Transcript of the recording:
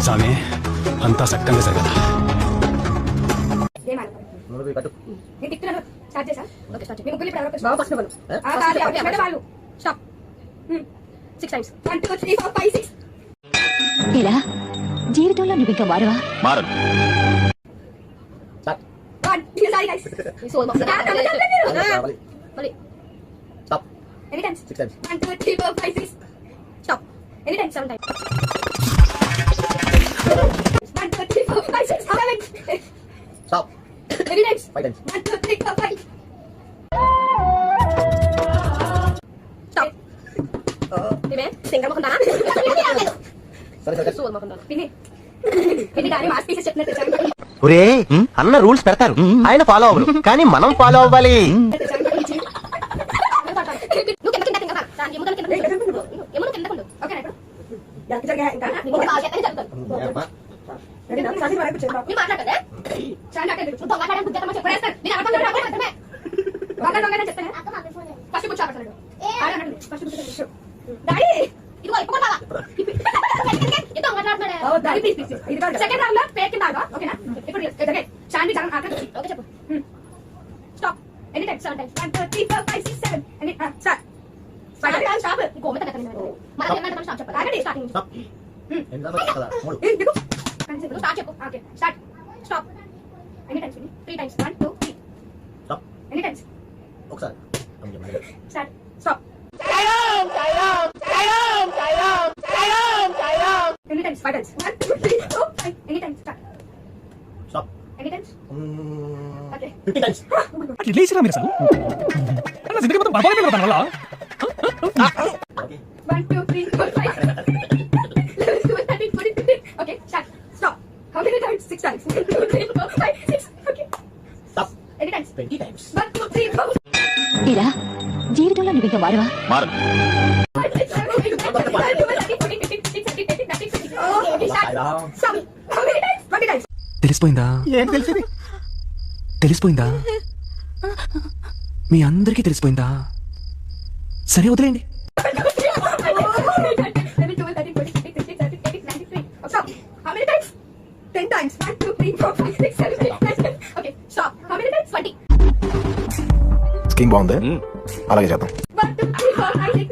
స్వామి అంతా సక్కంగా జరగదా. జీవితంలో నువ్వు ఇంకా మారవా? మారను. Anytime. 6 times. 1, 2, 3, 4, 5, 6. Stop. Anytime, 7 times. 1, 2, 3, 4, 5, 6, 7. Stop. Anytime. 5 times. 1, 2, 3, 4, 5. Stop. Diba? Tinggal mo kung na. Sorry. Pini. Pini dali mass pieces చెప్పినట్టు చెప్పండి. ఒరే అన్న రూల్స్ పెడతారు, ఆయన ఫాలో అవ్వరు, కానీ మనం ఫాలో అవ్వాలి. సెకండ్ రౌండ్ లో పేరు కింద ఓకేనా? ఇప్పుడు శాంతి జగన్ ఓకే చెప్పు. Stop. Any time 7 times. 1, 2, 3, 4, 5, 6, 7. Any start. Stop. కోమత కట్టని మనం ఏమంటే మనం స్టాప్ చెప్పాలి. ఆగండి స్టార్టింగ్. స్టాప్. స్టార్ట్ చెప్పు. Okay start. Stop. Any times 3 times. 1, 2, 3. Stop. Any times. ఒకసారి start. Stop. Any times 5 times. 1, 2, 3, 4, 5. Any times. Start. Stop. Any times. Okay 50 times. అట్లా లేచిరా మీరు అసలు అన్న జిందగీ మొత్తం బర్బాద్ అయిపోయింది తన వల్ల. 1, 2, 3, 4, 5. 11, 12, 13, 14, 15. Okay, start. Stop. How many times? 6 times. 1, 2, 3, 4, 5, 6. Okay. Stop. Any times? 20 times. 1, 2, 3, 4. తీరా జీవితంలో నువ్వు ఇంకా మారవా? మారను. 5, 6, 7, 8, 9, 10, 11, 12, 13, 14, 15, 16, 17, 18, 19, 20. Okay, start. Stop. How many times? 20 times. తెలిసిపోయిందా? ఏం తెలిసింది? తెలిసిపోయిందా? మీ అందరికీ తెలిసిపోయిందా? సరే వదిలేండి. 11, 12, 13, 14, 15, 16, 17, 18, 19, 20. Stop. How many times? 10 times. 1, 2, 3, 4, 5, 6, 7, 8, 9, 10. Okay, stop. How many times? 20. Scheme బాగుంది, అలాగే చేద్దాం. 1, 2, 3, 4, 5, 6,